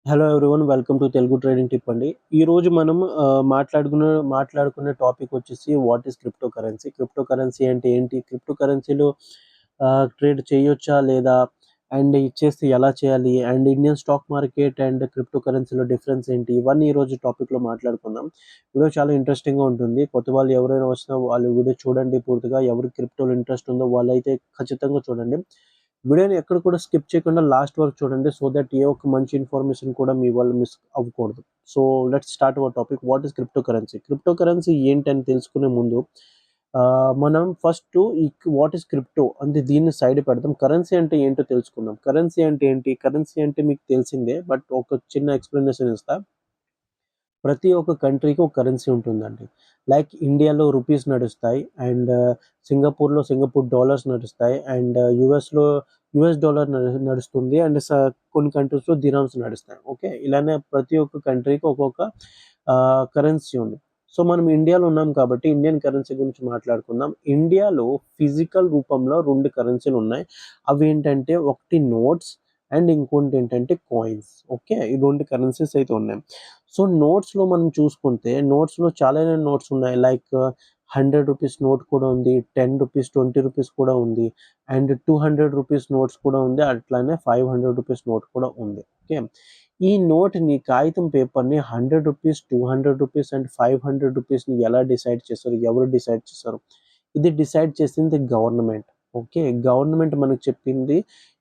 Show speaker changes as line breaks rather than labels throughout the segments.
Hello everyone, welcome to Telugu trading tip అండి. ఈరోజు మనం మాట్లాడుకునే టాపిక్ వచ్చేసి what is crypto currency. Crypto currency అంటే ఏంటి, క్రిప్టో కరెన్సీలో ట్రేడ్ చేయొచ్చా లేదా, అండ్ ఇచ్చేస్తే ఎలా చేయాలి, and Indian stock market and crypto కరెన్సీలో డిఫరెన్స్ ఏంటి, ఇవన్నీ ఈరోజు టాపిక్లో మాట్లాడుకుందాం. వీడియో చాలా ఇంట్రెస్టింగ్గా ఉంటుంది. కొత్త వాళ్ళు ఎవరైనా వచ్చినా వాళ్ళు వీడియో చూడండి పూర్తిగా. ఎవరికి క్రిప్టోలో ఇంట్రెస్ట్ ఉందో వాళ్ళైతే ఖచ్చితంగా చూడండి. వీడియోని ఎక్కడ కూడా స్కిప్ చేయకుండా లాస్ట్ వరకు చూడండి, సో దట్ ఏ ఒక్క మంచి ఇన్ఫర్మేషన్ కూడా మీ వాళ్ళు మిస్ అవ్వకూడదు. So let's start our topic. What is crypto currency. Crypto currency ఏంటని తెలుసుకునే ముందు మనం ఫస్ట్ ఈ వాట్ ఈస్ క్రిప్టో అంటే దీన్ని సైడ్ పెడదాం. కరెన్సీ అంటే ఏంటో తెలుసుకుందాం. కరెన్సీ అంటే ఏంటి, కరెన్సీ అంటే మీకు తెలిసిందే, బట్ ఒక చిన్న ఎక్స్ప్లెనేషన్ ఇస్తా. ప్రతి ఒక్క కంట్రీకి ఒక కరెన్సీ ఉంటుందండి. లైక్ ఇండియాలో రూపీస్ నడుస్తాయి, అండ్ సింగపూర్లో సింగపూర్ డాలర్స్ నడుస్తాయి, అండ్ యూఎస్లో యూఎస్ డాలర్ నడుస్తుంది, అండ్ కొన్ని కంట్రీస్లో దిరామ్స్ నడుస్తాయి. ఓకే, ఇలానే ప్రతి ఒక్క కంట్రీకి ఒక్కొక్క కరెన్సీ ఉంది. సో మనం ఇండియాలో ఉన్నాం కాబట్టి ఇండియన్ కరెన్సీ గురించి మాట్లాడుకుందాం. ఇండియాలో ఫిజికల్ రూపంలో రెండు కరెన్సీలు ఉన్నాయి. అవి ఏంటంటే ఒకటి నోట్స్ అండ్ ఇంకోటి ఏంటంటే కాయిన్స్. ఓకే, ఈ రెండు కరెన్సీస్ అయితే ఉన్నాయి. సో నోట్స్లో మనం చూసుకుంటే నోట్స్లో చాలా నోట్స్ ఉన్నాయి. లైక్ 100 రూపీస్ నోట్ కూడా ఉంది, 10 రూపీస్, 20 రూపీస్ కూడా ఉంది, అండ్ 200 రూపీస్ నోట్స్ కూడా ఉంది, అట్లానే 500 రూపీస్ నోట్ కూడా ఉంది. ఓకే, ఈ నోట్ని కాగితం పేపర్ని 100 రూపీస్, 200 రూపీస్ అండ్ 500 రూపీస్ని ఎలా డిసైడ్ చేస్తారు, ఎవరు డిసైడ్ చేస్తారు? ఇది డిసైడ్ చేసింది గవర్నమెంట్. ఓకే, గవర్నమెంట్ మనకు చెప్పింది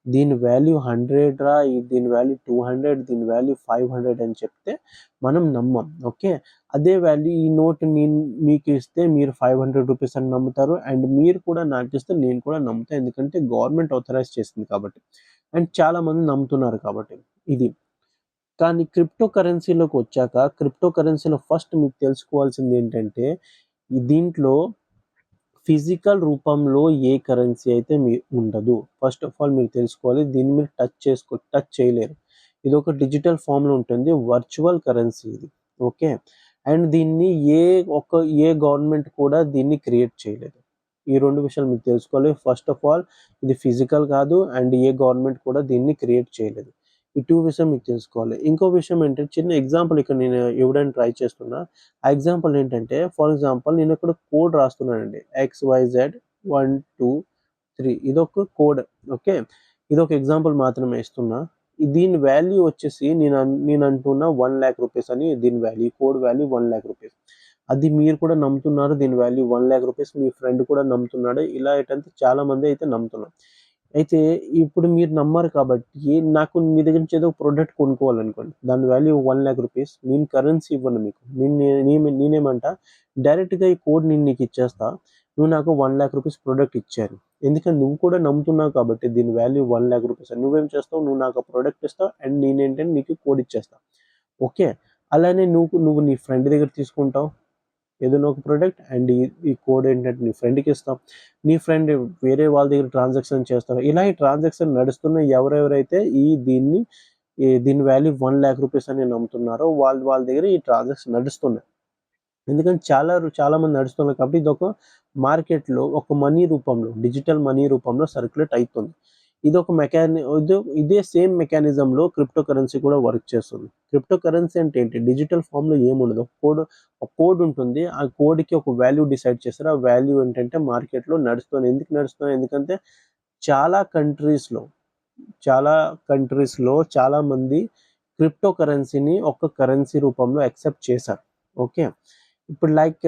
దీని వాల్యూ 100 రా, దీని వాల్యూ 200, దీని వాల్యూ 500 అని చెప్తే మనం నమ్మం. ఓకే, అదే వాల్యూ ఈ నోట్ నేను మీకు ఇస్తే మీరు 500 రూపీస్ అని నమ్ముతారు, అండ్ మీరు కూడా నాకు ఇస్తే నేను కూడా నమ్ముతాను, ఎందుకంటే గవర్నమెంట్ ఆథరైజ్ చేసింది కాబట్టి, అండ్ చాలా మంది నమ్ముతున్నారు కాబట్టి. ఇది కానీ క్రిప్టో కరెన్సీలోకి వచ్చాక, క్రిప్టో కరెన్సీలో ఫస్ట్ మీకు తెలుసుకోవాల్సింది ఏంటంటే దీంట్లో ఫిజికల్ రూపంలో ఏ కరెన్సీ అయితే ఉండదు. ఫస్ట్ ఆఫ్ ఆల్ మీరు తెలుసుకోవాలి, దీన్ని మీరు టచ్ చేయలేరు. ఇది ఒక డిజిటల్ ఫామ్లో ఉంటుంది, వర్చువల్ కరెన్సీ ఇది. ఓకే, అండ్ దీన్ని ఏ ఒక్క ఏ గవర్నమెంట్ కూడా దీన్ని క్రియేట్ చేయలేదు. ఈ రెండు విషయాలు మీకు తెలుసుకోవాలి. ఫస్ట్ ఆఫ్ ఆల్ ఇది ఫిజికల్ కాదు, అండ్ ఏ గవర్నమెంట్ కూడా దీన్ని క్రియేట్ చేయలేదు. ఈ టూ విషయం మీకు తెలుసుకోవాలి. ఇంకో విషయం ఏంటంటే, చిన్న ఎగ్జాంపుల్ ఇక్కడ నేను ఇవ్వడానికి ట్రై చేస్తున్నా. ఆ ఎగ్జాంపుల్ ఏంటంటే, ఫర్ ఎగ్జాంపుల్ నేను ఇక్కడ కోడ్ రాస్తున్నానండి, XYZ 1 2 3. ఇదొక కోడ్. ఓకే, ఇదొక ఎగ్జాంపుల్ మాత్రమే ఇస్తున్నా. దీని వాల్యూ వచ్చేసి నేను అంటున్నా 1,00,000 రూపీస్ అని. దీని వాల్యూ, కోడ్ వాల్యూ 1,00,000 రూపీస్. అది మీరు కూడా నమ్ముతున్నారు, దీని వాల్యూ 1,00,000 రూపీస్. మీ ఫ్రెండ్ కూడా నమ్ముతున్నాడు. ఇలా ఏంటంటే చాలా మంది అయితే నమ్ముతున్నారు. అయితే ఇప్పుడు మీరు నమ్మరు కాబట్టి, నాకు మీ దగ్గర నుంచి ఏదో ప్రొడక్ట్ కొనుక్కోవాలనుకోండి, దాని వాల్యూ 1,00,000 రూపీస్. నేను కరెన్సీ ఇవ్వను మీకు. నేనేమంటా, డైరెక్ట్‌గా ఈ కోడ్ నేను నీకు ఇచ్చేస్తా. నువ్వు నాకు 1,00,000 రూపీస్ ప్రొడక్ట్ ఇచ్చేయాలి. ఎందుకంటే నువ్వు కూడా నమ్ముతున్నావు కాబట్టి దీని వాల్యూ 1,00,000 రూపీస్. నువ్వేం చేస్తావు, నువ్వు నాకు ఆ ప్రొడక్ట్ ఇస్తావు, అండ్ నేనేంటంటే నీకు కోడ్ ఇచ్చేస్తా. ఓకే, అలానే నువ్వు నీ ఫ్రెండ్ దగ్గర తీసుకుంటావు ఏదైనా ఒక ప్రొడక్ట్, అండ్ ఈ కోడ్ ఏంటంటే నీ ఫ్రెండ్కి ఇస్తాం. నీ ఫ్రెండ్ వేరే వాళ్ళ దగ్గర ట్రాన్సాక్షన్ చేస్తారు. ఇలా ఈ ట్రాన్సాక్షన్ నడుస్తున్న ఎవరెవరైతే దీని వాల్యూ 1,00,000 రూపీస్ అని నమ్ముతున్నారో వాళ్ళ దగ్గర ఈ ట్రాన్సాక్షన్ నడుస్తున్నాయి. ఎందుకంటే చాలా మంది నడుస్తున్నారు కాబట్టి ఇదొక మార్కెట్‌లో ఒక మనీ రూపంలో, డిజిటల్ మనీ రూపంలో సర్క్యులేట్ అయితుంది. ఇదొక ఇదే సేమ్ మెకానిజంలో క్రిప్టో కరెన్సీ కూడా వర్క్ చేస్తుంది. క్రిప్టో కరెన్సీ అంటే ఏంటి? డిజిటల్ ఫామ్‌లో ఏముండదు. ఒక కోడ్ ఉంటుంది. ఆ కోడ్‌కి ఒక వాల్యూ డిసైడ్ చేస్తారు. ఆ వాల్యూ ఏంటంటే మార్కెట్‌లో నడుస్తుంది. ఎందుకు నడుస్తుంది? ఎందుకంటే చాలా కంట్రీస్‌లో చాలా కంట్రీస్‌లో చాలామంది క్రిప్టో కరెన్సీని ఒక కరెన్సీ రూపంలో యాక్సెప్ట్ చేశారు. ఓకే, ఇప్పుడు లైక్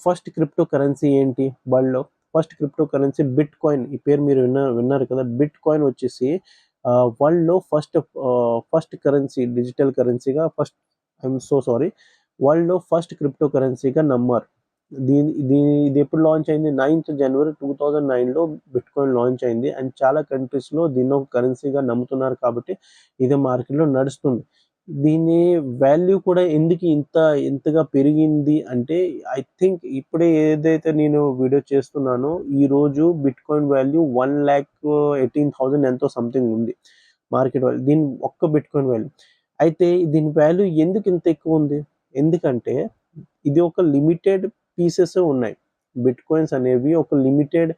ఫస్ట్ క్రిప్టో కరెన్సీ ఏంటి వరల్డ్‌లో? First crypto currency bit coin. ఈ పేరు మీరు విన్నారు కదా! బిట్ కాయిన్ వచ్చేసి వరల్డ్‌లో ఫస్ట్ కరెన్సీ, డిజిటల్ కరెన్సీగా ఐయామ్ సో సారీ. వరల్డ్‌లో ఫస్ట్ క్రిప్టో కరెన్సీగా నమ్మారు. ఇది ఎప్పుడు లాంచ్ అయింది? 9th జనవరి 2009లో బిట్‌కాయిన్ లాంచ్ అయింది. అండ్ చాలా కంట్రీస్‌లో దీన్ని ఒక కరెన్సీగా నమ్ముతున్నారు కాబట్టి ఇది మార్కెట్‌లో నడుస్తుంది. దీని వాల్యూ కూడా ఎందుకు ఇంతగా పెరిగింది అంటే, ఐ థింక్ ఇప్పుడే ఏదైతే నేను వీడియో చేస్తున్నానో ఈరోజు బిట్‌కాయిన్ వాల్యూ 1,18,000 ఎంతో సంథింగ్ ఉంది మార్కెట్ వాల్యూ. దీని ఒక్క బిట్‌కాయిన్ వాల్యూ. అయితే దీని వాల్యూ ఎందుకు ఇంత ఎక్కువ ఉంది? ఎందుకంటే ఇది ఒక లిమిటెడ్ పీసెస్ ఉన్నాయి. బిట్‌కాయిన్స్ అనేవి ఒక లిమిటెడ్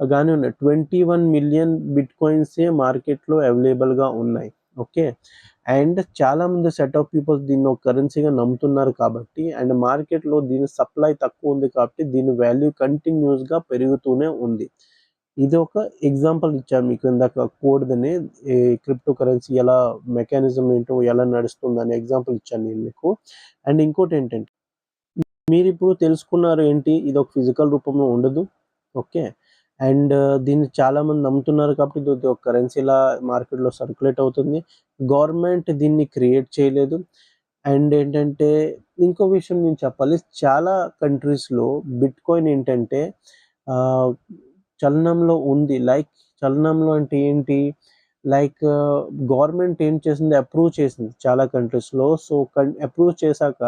గానే ఉన్నాయి. 21 మిలియన్ బిట్‌కాయిన్సే మార్కెట్‌లో అవైలబుల్‌గా ఉన్నాయి. ఓకే. అండ్ చాలామంది సెట్ ఆఫ్ పీపుల్స్ దీన్ని ఒక కరెన్సీగా నమ్ముతున్నారు కాబట్టి, అండ్ మార్కెట్‌లో దీని సప్లై తక్కువుంది కాబట్టి దీని వాల్యూ కంటిన్యూయస్‌గా పెరుగుతూనే ఉంది. ఇది ఒక ఎగ్జాంపుల్ ఇచ్చాను మీకు ఇందాక కోడ్‌దని. ఈ క్రిప్టో కరెన్సీ ఎలా మెకానిజం ఏంటో ఎలా నడుస్తుందని ఎగ్జాంపుల్ ఇచ్చాను నేను మీకు. అండ్ ఇంకోటేంటంటే మీరిప్పుడు తెలుసుకున్నారు ఏంటి? ఇదొక ఫిజికల్ రూపంలో ఉండదు. ఓకే. అండ్ దీన్ని చాలామంది నమ్ముతున్నారు కాబట్టి ఇది ఒక కరెన్సీలా మార్కెట్‌లో సర్క్యులేట్ అవుతుంది. గవర్నమెంట్ దీన్ని క్రియేట్ చేయలేదు. అండ్ ఏంటంటే ఇంకో విషయం నేను చెప్పాలి. చాలా కంట్రీస్‌లో బిట్‌కాయిన్ ఏంటంటే ఆహ్, చలనంలో ఉంది. లైక్ చలనంలో అంటే ఏంటి? లైక్ గవర్నమెంట్ ఏం చేసింది అప్రూవ్ చేసింది చాలా కంట్రీస్‌లో. సో, అప్రూవ్ చేశాక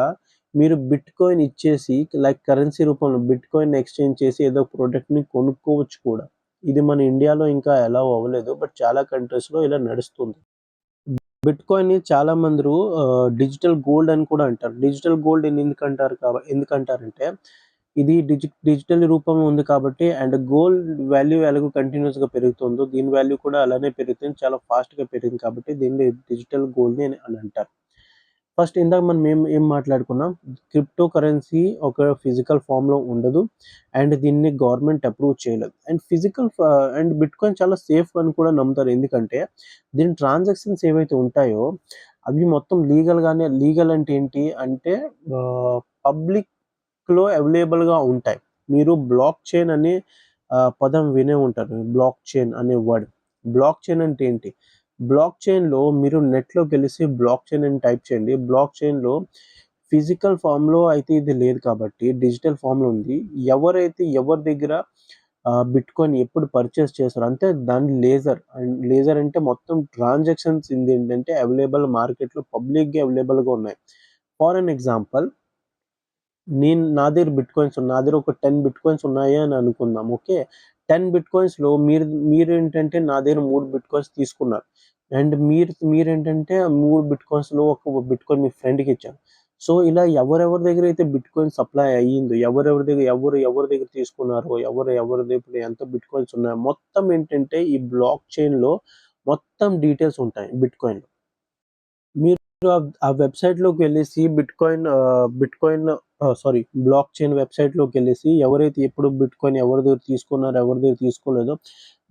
మీరు బిట్‌కాయిన్ ఇచ్చేసి లైక్ కరెన్సీ రూపంలో బిట్‌కాయిన్ ఎక్స్‌చేంజ్ చేసి ఏదో ప్రొడక్ట్‌ని కొనుక్కోవచ్చు కూడా. ఇది మన ఇండియాలో ఇంకా అలౌ అవ్వలేదు. బట్ చాలా కంట్రీస్‌లో ఇలా నడుస్తుంది. బిట్‌కాయిన్‌ని చాలా మందరు డిజిటల్ గోల్డ్ అని కూడా అంటారు. డిజిటల్ గోల్డ్ అని ఎందుకంటారంటే ఇది డిజిటల్ రూపంలో ఉంది కాబట్టి అండ్ గోల్డ్ వాల్యూ ఎలాగో కంటిన్యూయస్‌గా పెరుగుతుందో దీని వాల్యూ కూడా అలానే పెరుగుతుంది. చాలా ఫాస్ట్‌గా పెరిగింది కాబట్టి దీన్ని డిజిటల్ గోల్డ్‌ని అని అంటారు. ఫస్ట్ ఇందాక మనం ఏం మాట్లాడుకున్నాం? క్రిప్టో కరెన్సీ ఒక ఫిజికల్ ఫార్మ్‌లో ఉండదు. అండ్ దీన్ని గవర్నమెంట్ అప్రూవ్ చేయలేదు. అండ్ బిట్‌కాయిన్ చాలా సేఫ్ అని కూడా నమ్ముతారు. ఎందుకంటే దీని ట్రాన్సాక్షన్స్ ఏవైతే ఉంటాయో అవి మొత్తం లీగల్ అంటే ఏంటి అంటే పబ్లిక్‌లో అవైలబుల్‌గా ఉంటాయి. మీరు బ్లాక్ చైన్ అనే పదం వినే ఉంటారు. బ్లాక్ చైన్ అనే వర్డ్. బ్లాక్ చైన్ అంటే ఏంటి? బ్లాక్ చైన్‌లో మీరు నెట్‌లోకెళ్ళేసి బ్లాక్ చైన్ అని టైప్ చేయండి. బ్లాక్ చైన్‌లో ఫిజికల్ ఫార్మ్‌లో అయితే ఇది లేదు కాబట్టి డిజిటల్ ఫార్మ్‌లో ఉంది. ఎవరి దగ్గర బిట్‌కాయిన్ ఎప్పుడు పర్చేస్ చేశారో అంటే దాని లేజర్ అంటే మొత్తం ట్రాన్సాక్షన్స్ ఏంటంటే అవైలబుల్ మార్కెట్‌లో పబ్లిక్‌గా అవైలబుల్‌గా ఉన్నాయి. ఫర్ ఎన్ ఎగ్జాంపుల్ నా దగ్గర నా దగ్గర ఒక 10 బిట్‌కాయిన్స్ ఉన్నాయి అని అనుకుందాం. ఓకే. 10 బిట్‌కాయిన్స్‌లో మీరేంటంటే నా దగ్గర 3 బిట్‌కాయిన్స్ తీసుకున్నారు. అండ్ మీరేంటంటే 3 బిట్‌కాయిన్స్‌లో ఒక బిట్‌కాయిన్ మీ ఫ్రెండ్‌కిచ్చారు. సో, ఇలా ఎవరెవరి దగ్గర అయితే బిట్‌కాయిన్ సప్లై అయ్యిందో, ఎవరి దగ్గర తీసుకున్నారో, ఎవరి దగ్గర ఎంత బిట్‌కాయిన్స్ ఉన్నాయో మొత్తం ఏంటంటే ఈ బ్లాక్ చైన్‌లో మొత్తం డీటెయిల్స్ ఉంటాయి బిట్‌కాయిన్‌లో. మీరు ఆ వెబ్‌సైట్‌లోకెళ్ళేసి బ్లాక్ చైన్ వెబ్‌సైట్‌లోకెళ్ళేసి ఎవరైతే ఎప్పుడు బిట్‌కాయిన్ ఎవరి దగ్గర తీసుకున్నారో, ఎవరి దగ్గర తీసుకోలేదో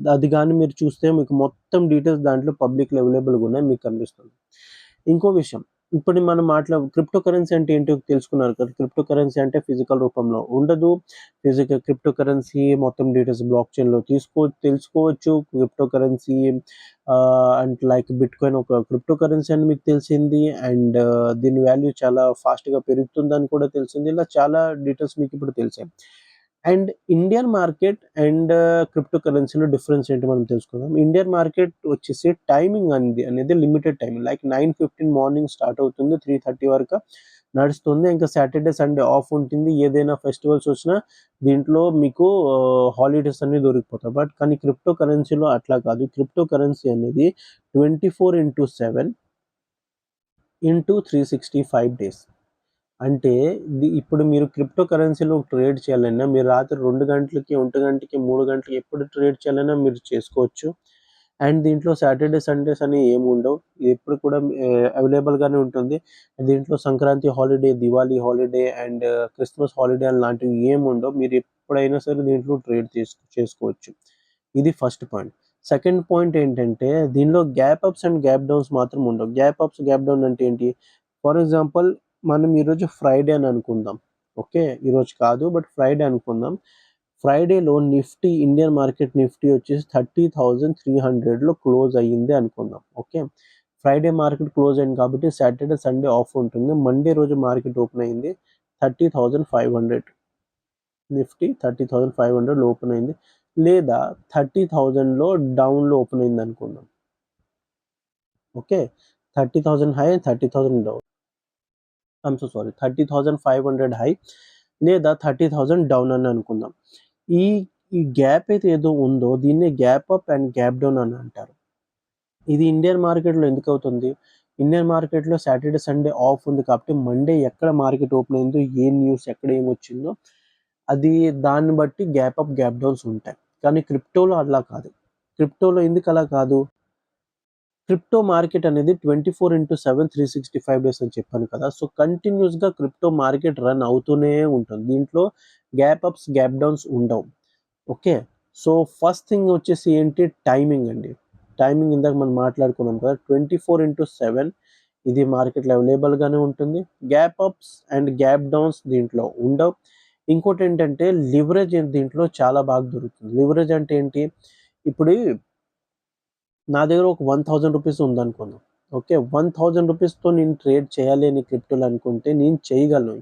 అది గాని మీరు చూస్తే మీకు మొత్తం డీటెయిల్స్ దాంట్లో పబ్లిక్‌లో అవైలబుల్‌గా ఉన్నాయి మీకు కనిపిస్తుంది. ఇంకో విషయం ఇప్పుడు మనం క్రిప్టో కరెన్సీ అంటే ఏంటో తెలుసుకున్నారు కదా! క్రిప్టో కరెన్సీ అంటే ఫిజికల్ రూపంలో ఉండదు. క్రిప్టో కరెన్సీ మొత్తం డీటెయిల్స్ బ్లాక్ చైన్‌లో తెలుసుకోవచ్చు. Crypto currency and like bitcoin ఒక క్రిప్టో కరెన్సీ అని మీకు తెలిసింది. అండ్ దీని వాల్యూ చాలా ఫాస్ట్‌గా పెరుగుతుందని కూడా తెలిసింది. ఇలా చాలా డీటెయిల్స్ మీకిప్పుడు తెలిసాయి. And Indian market and crypto కరెన్సీలో డిఫరెన్స్ ఏంటో మనం తెలుసుకుందాం. ఇండియన్ మార్కెట్ వచ్చేసి టైమింగ్ అనేది limited timing. Like 9:15 morning start అవుతుంది. 3:30 వరకు నడుస్తుంది. ఇంకా సాటర్‌డే, సండే ఆఫ్ ఉంటుంది. ఏదైనా ఫెస్టివల్స్ వచ్చినా దీంట్లో మీకు హాలిడేస్ అన్నీ దొరికిపోతాయి. కానీ క్రిప్టో కరెన్సీలో అట్లా కాదు. క్రిప్టో కరెన్సీ అనేది 24/7 ఇంటూ 365 డేస్. అంటే ఇప్పుడు మీరు క్రిప్టో కరెన్సీలో ట్రేడ్ చేయాలన్నా మీరు రాత్రి 2 గంటలకి, 1 గంటకి, 3 గంటలకి ఎప్పుడు ట్రేడ్ చేయాలన్నా మీరు చేసుకోవచ్చు. అండ్ దీంట్లో సాటర్‌డే, సండేస్ అని ఏముండవు. ఎప్పుడు కూడా అవైలబుల్‌గానే ఉంటుంది. దీంట్లో Sankranti holiday, Diwali holiday and Christmas holiday అలాంటివి ఏముండవు. మీరు ఎప్పుడైనా సరే దీంట్లో ట్రేడ్ చేసుకోవచ్చు. ఇది ఫస్ట్ పాయింట్. సెకండ్ పాయింట్ ఏంటంటే దీనిలో gap ups and gap downs మాత్రం ఉండవు. గ్యాప్ అప్స్, గ్యాప్ డౌన్ అంటే ఏంటి? ఫర్ ఎగ్జాంపుల్ మనం ఈరోజు ఫ్రైడే అని అనుకుందాం. ఓకే. ఈరోజు కాదు బట్ ఫ్రైడే అనుకుందాం. ఫ్రైడేలో ఇండియన్ మార్కెట్ నిఫ్టీ వచ్చేసి 30,300లో క్లోజ్ అయ్యింది అనుకుందాం. ఓకే. ఫ్రైడే మార్కెట్ క్లోజ్ అయింది కాబట్టి సాటర్‌డే, సండే ఆఫ్ ఉంటుంది. మండే రోజు మార్కెట్ ఓపెన్ అయింది. 30,500 నిఫ్టీ 30,500లో ఓపెన్ అయింది. లేదా 30,000లో డౌన్‌లో ఓపెన్ అయిందనుకుందాం. ఓకే. 30,000 high, 30,000 down. 30,500 హై లేదా 30,000 డౌన్ అని అనుకుందాం. ఈ ఈ గ్యాప్ అయితే ఏదో ఉందో దీన్నే gap up and gap down అని అంటారు. ఇది ఇండియన్ మార్కెట్‌లో ఎందుకవుతుంది? ఇండియన్ మార్కెట్‌లో సాటర్‌డే, సండే ఆఫ్ ఉంది కాబట్టి మండే ఎక్కడ మార్కెట్ ఓపెన్ అయిందో, ఏ న్యూస్ ఎక్కడ ఏమొచ్చిందో అది దాన్ని బట్టి గ్యాప్ అప్, గ్యాప్ డౌన్స్ ఉంటాయి. కానీ క్రిప్టోలో అలా కాదు. క్రిప్టోలో ఎందుకలా కాదు? క్రిప్టో మార్కెట్ అనేది 24/7 365 డేస్ అని చెప్పాను కదా. సో కంటిన్యూస్గా క్రిప్టో మార్కెట్ రన్ అవుతూనే ఉంటుంది. దీంట్లో గ్యాప్ అప్స్ గ్యాప్ డౌన్స్ ఉండవు. ఓకే, సో ఫస్ట్ థింగ్ వచ్చేసి ఏంటి, టైమింగ్ అండి. టైమింగ్ ఇందాక మనం మాట్లాడుకున్నాం కదా, 24/7 ఇది మార్కెట్లో అవైలబుల్గానే ఉంటుంది. Gap ups and gap downs దీంట్లో ఉండవు. ఇంకోటి ఏంటంటే లివరేజ్ దీంట్లో చాలా బాగా దొరుకుతుంది. లివరేజ్ అంటే ఏంటి, ఇప్పుడు నా దగ్గర ఒక 1000 రూపీస్ ఉందనుకుందాం. ఓకే, 1000 రూపీస్తో నేను ట్రేడ్ చేయాలి అని క్రిప్టోలో అనుకుంటే నేను చేయగలను.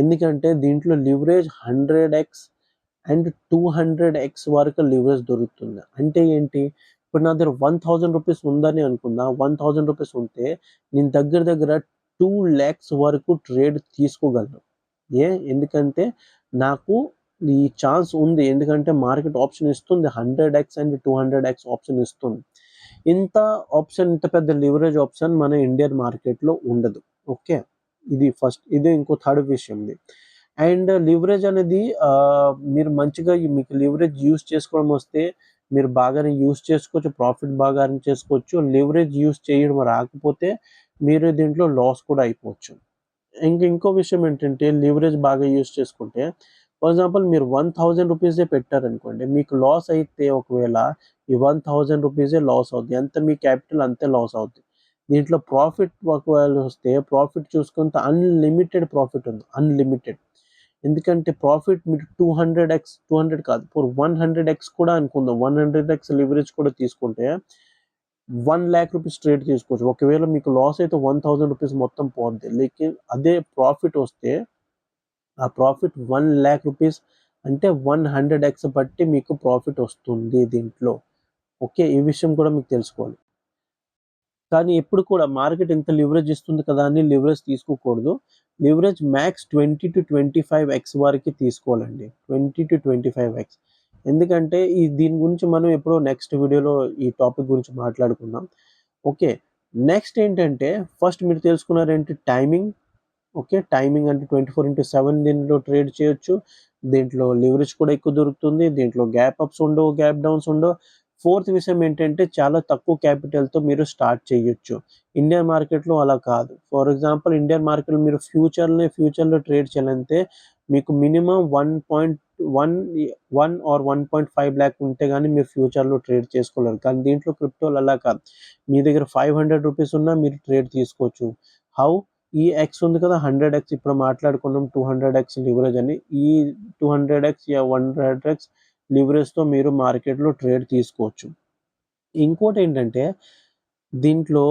ఎందుకంటే దీంట్లో లివరేజ్ 100x అండ్ 200x వరకు లివరేజ్ దొరుకుతుంది. అంటే ఏంటి, ఇప్పుడు నా దగ్గర 1000 రూపీస్ ఉందని అనుకుందా, 1000 రూపీస్ ఉంటే నేను దగ్గర దగ్గర 2 lakhs వరకు ట్రేడ్ తీసుకోగలను. ఎందుకంటే నాకు ఈ ఛాన్స్ ఉంది. ఎందుకంటే మార్కెట్ ఆప్షన్ ఇస్తుంది, 100x అండ్ 200x ఆప్షన్ ఇస్తుంది. ఇంత ఆప్షన్, ఇంత పెద్ద లివరేజ్ ఆప్షన్ మన ఇండియన్ మార్కెట్లో ఉండదు. ఓకే, ఇది ఫస్ట్. ఇది ఇంకో థర్డ్ విషయం ఇది. అండ్ లివరేజ్ అనేది మీరు మంచిగా మీకు లివరేజ్ యూస్ చేసుకోవడం వస్తే మీరు బాగానే యూస్ చేసుకోవచ్చు, ప్రాఫిట్ బాగానే చేసుకోవచ్చు. లివరేజ్ యూస్ చేయడం రాకపోతే మీరు దీంట్లో లాస్ కూడా అయిపోవచ్చు. ఇంకో విషయం ఏంటంటే లివరేజ్ బాగా యూస్ చేసుకుంటే, ఫర్ ఎగ్జాంపుల్ మీరు 1000 రూపీసే పెట్టారనుకోండి, మీకు లాస్ అయితే ఒకవేళ ఈ 1000 రూపీసే లాస్ అవుద్ది. ఎంత మీ క్యాపిటల్ అంతే లాస్ అవుద్ది. దీంట్లో ప్రాఫిట్ ఒకవేళ వస్తే ప్రాఫిట్ చూసుకుంటే అన్లిమిటెడ్ ప్రాఫిట్ ఉంది, అన్లిమిటెడ్. ఎందుకంటే ప్రాఫిట్ మీరు 200x, 200 కాదు, 100x కూడా అనుకుందాం. 100x లివరేజ్ కూడా తీసుకుంటే 1 lakh రూపీస్ ట్రేడ్ తీసుకోవచ్చు. ఒకవేళ మీకు లాస్ అయితే 1000 రూపీస్ మొత్తం పోద్ది. లేకిన్ అదే ప్రాఫిట్ వస్తే ఆ ప్రాఫిట్ 1 lakh రూపీస్ అంటే 100x బట్టి మీకు ప్రాఫిట్ వస్తుంది దీంట్లో. ఓకే, ఈ విషయం కూడా మీకు తెలుసుకోవాలి. కానీ ఎప్పుడు కూడా మార్కెట్ ఇంత లివరేజ్ ఇస్తుంది కదా అని లివరేజ్ తీసుకోకూడదు. లివరేజ్ మ్యాక్స్ 20-25x వరకు తీసుకోవాలండి. 20-25x. ఎందుకంటే దీని గురించి మనం ఎప్పుడో నెక్స్ట్ వీడియోలో ఈ టాపిక్ గురించి మాట్లాడుకుందాం. ఓకే, నెక్స్ట్ ఏంటంటే ఫస్ట్ మీరు తెలుసుకున్నారేంటి, టైమింగ్. ఓకే, టైమింగ్ అంటే 24/7 దీంట్లో ట్రేడ్ చేయొచ్చు. దీంట్లో లివరేజ్ కూడా ఎక్కువ దొరుకుతుంది. దీంట్లో గ్యాప్ అప్స్ ఉండవు, గ్యాప్ డౌన్స్ ఉండవు. ఫోర్త్ విషయం ఏంటంటే చాలా తక్కువ క్యాపిటల్తో మీరు స్టార్ట్ చేయొచ్చు. ఇండియన్ మార్కెట్లో అలా కాదు. ఫర్ ఎగ్జాంపుల్ ఇండియన్ మార్కెట్లో మీరు ఫ్యూచర్లో ట్రేడ్ చేయాలంటే మీకు మినిమం 1.1 ఆర్ 1.5 lakh ఉంటే కానీ మీరు ఫ్యూచర్లో ట్రేడ్ చేసుకోలేరు. కానీ దీంట్లో క్రిప్టోలు అలా కాదు. మీ దగ్గర 500 రూపీస్ ఉన్నా మీరు ట్రేడ్ తీసుకోవచ్చు. హౌ, ఈ ఎక్స్ ఉంది కదా, 100x ఇప్పుడు మాట్లాడుకున్నాం, 200x లివరేజ్ అని. ఈ 200x 100x లివరేజ్తో మీరు మార్కెట్లో ట్రేడ్ తీసుకోవచ్చు. ఇంకోటి ఏంటంటే దీంట్లో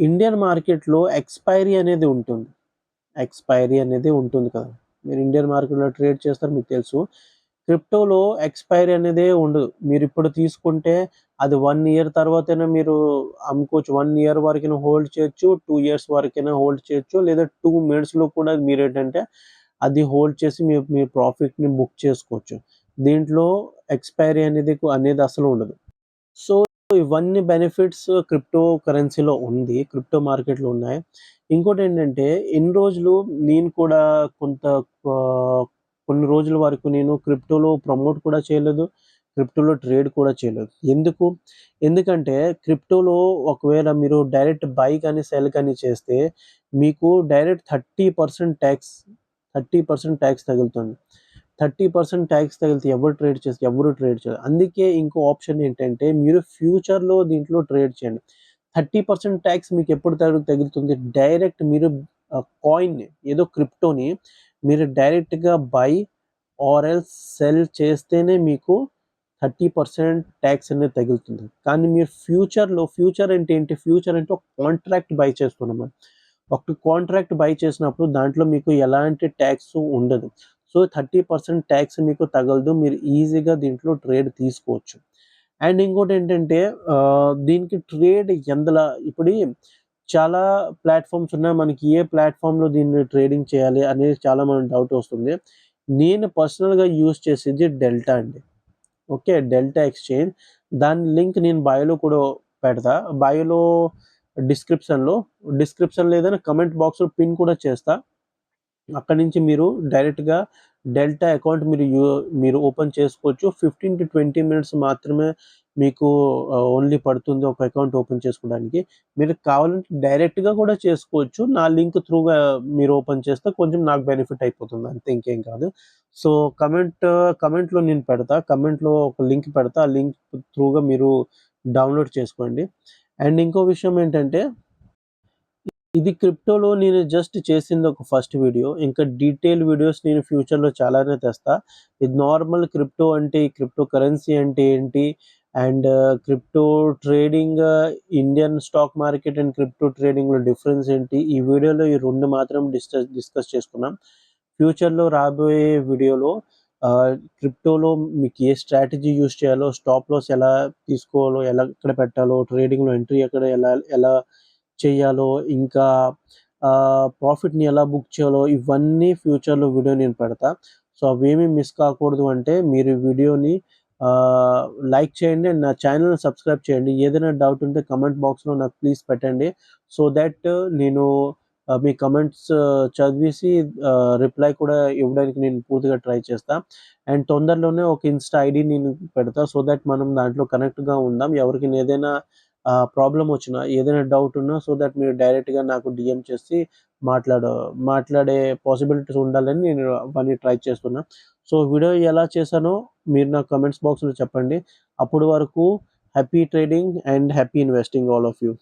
ఇండియన్ మార్కెట్లో ఎక్స్పైరీ అనేది ఉంటుంది. ఎక్స్పైరీ అనేది ఉంటుంది కదా, మీరు ఇండియన్ మార్కెట్లో ట్రేడ్ చేస్తారు, మీకు తెలుసు. క్రిప్టోలో ఎక్స్పైరీ అనేదే ఉండదు. మీరు ఇప్పుడు తీసుకుంటే అది 1 year తర్వాతైనా మీరు అమ్ముకోవచ్చు. 1 year వరకైనా హోల్డ్ చేయొచ్చు, 2 years వరకైనా హోల్డ్ చేయొచ్చు, లేదా 2 minutesలో కూడా మీరు ఏంటంటే అది హోల్డ్ చేసి మీ ప్రాఫిట్ని బుక్ చేసుకోవచ్చు. దీంట్లో ఎక్స్పైరీ అనేది అసలు ఉండదు. సో ఇవన్నీ బెనిఫిట్స్ క్రిప్టో కరెన్సీలో ఉంది, క్రిప్టో మార్కెట్లో ఉన్నాయి. ఇంకోటి ఏంటంటే ఇన్ని రోజులు నేను కూడా కొన్ని రోజుల వరకు నేను క్రిప్టోలో ప్రమోట్ కూడా చేయలేదు, క్రిప్టోలో ట్రేడ్ కూడా చేయలేదు. ఎందుకంటే క్రిప్టోలో ఒకవేళ మీరు డైరెక్ట్ బై కానీ సెల్ కానీ చేస్తే మీకు డైరెక్ట్ 30% ట్యాక్స్ తగులుతుంది. 30% ట్యాక్స్ తగిలితే ఎవరు ట్రేడ్ చేయరు. అందుకే ఇంకో ఆప్షన్ ఏంటంటే మీరు ఫ్యూచర్లో దీంట్లో ట్రేడ్ చేయండి. 30% ట్యాక్స్ మీకు ఎప్పుడు తగులుతుంది, డైరెక్ట్ మీరు కాయిన్ ఏదో క్రిప్టోని మీరు డైరెక్ట్గా బై ఆర్ ఎల్స్ సెల్ చేస్తేనే మీకు 30% ట్యాక్స్ అనేది తగులుతుంది. కానీ మీరు ఫ్యూచర్ అంటే ఏంటి, ఫ్యూచర్ అంటే ఒక కాంట్రాక్ట్ బై చేస్తున్నాం. ఒక కాంట్రాక్ట్ బై చేసినప్పుడు దాంట్లో మీకు ఎలాంటి ట్యాక్స్ ఉండదు. సో 30% ట్యాక్స్ మీకు తగలదు. మీరు ఈజీగా దీంట్లో ట్రేడ్ తీసుకోవచ్చు. అండ్ ఇంకోటి ఏంటంటే దీనికి ట్రేడ్ ఇప్పుడు చాలా ప్లాట్ఫామ్స్ ఉన్నాయి. మనకి ఏ ప్లాట్ఫామ్లో దీన్ని ట్రేడింగ్ చేయాలి అనేది చాలా మనకు డౌట్ వస్తుంది. నేను పర్సనల్గా యూస్ చేసేది డెల్టా అండి. Okay, delta exchange. దాని లింక్ నేను బయోలో కూడా పెడతా. బయోలో డిస్క్రిప్షన్ ఏదైనా కమెంట్ బాక్స్లో పిన్ కూడా చేస్తా. అక్కడి నుంచి మీరు డైరెక్ట్గా డెల్టా అకౌంట్ మీరు ఓపెన్ చేసుకోవచ్చు. 15 to 20 minutes మాత్రమే మీకు ఓన్లీ పడుతుంది ఒక అకౌంట్ ఓపెన్ చేసుకోవడానికి. మీరు కావాలంటే డైరెక్ట్‌గా కూడా చేసుకోవచ్చు. నా లింక్ త్రూగా మీరు ఓపెన్ చేస్తే కొంచెం నాకు బెనిఫిట్ అయిపోతుంది అంతే, ఇంకేం కాదు. సో, కమెంట్‌లో నేను పెడతా. కమెంట్‌లో ఒక లింక్ పెడతా. ఆ లింక్ త్రూగా మీరు డౌన్‌లోడ్ చేసుకోండి. అండ్ ఇంకో విషయం ఏంటంటే, ఇది క్రిప్టోలో నేను జస్ట్ చేసింది ఒక ఫస్ట్ వీడియో. ఇంకా డీటెయిల్ వీడియోస్ నేను ఫ్యూచర్‌లో చాలానే తెస్తా. ఇది నార్మల్ క్రిప్టో అంటే, ఈ క్రిప్టో కరెన్సీ అంటే ఏంటి? And crypto trading, Indian stock market and crypto ట్రేడింగ్‌లో డిఫరెన్స్ ఏంటి? ఈ వీడియోలో ఈ 2 మాత్రం డిస్కస్ చేసుకున్నాం. ఫ్యూచర్‌లో రాబోయే వీడియోలో క్రిప్టోలో మీకు ఏ స్ట్రాటజీ యూజ్ చేయాలో, స్టాప్ లాస్ ఎలా తీసుకోవాలో, ఎక్కడ పెట్టాలో, ట్రేడింగ్‌లో ఎంట్రీ ఎక్కడ ఎలా ఎలా చేయాలో, ఇంకా ప్రాఫిట్‌ని ఎలా బుక్ చేయాలో, ఇవన్నీ ఫ్యూచర్‌లో వీడియో నేను పెడతా. సో, అవేమీ మిస్ కాకూడదు అంటే మీరు ఈ వీడియోని ఆహ్, లైక్ చేయండి అండ్ నా ఛానెల్‌ని సబ్స్క్రైబ్ చేయండి. ఏదైనా డౌట్ ఉంటే కామెంట్ బాక్స్‌లో నాకు ప్లీజ్ పెట్టండి. సో థాట్ నేను మీ కామెంట్స్ చదివేసి రిప్లై కూడా ఇవ్వడానికి నేను పూర్తిగా ట్రై చేస్తా. అండ్ తొందరలోనే ఒక ఇన్‌స్టా ఐడీ నేను పెడతా. సో థాట్ మనం దాంట్లో కనెక్ట్‌గా ఉందాం. ఎవరికైనా ఏదైనా ప్రాబ్లమ్ వచ్చినా, ఏదైనా డౌట్ ఉన్నా సో థాట్ మీరు డైరెక్ట్‌గా నాకు డీఎం చేసి మాట్లాడ మాట్లాడే పాసిబిలిటీస్ ఉండాలని నేను అవన్నీ ట్రై చేస్తున్నా. సో, వీడియో ఎలా చేశానో మీరు నాకు కామెంట్స్ బాక్స్‌లో చెప్పండి. అప్పటి వరకు happy trading and happy investing all of you.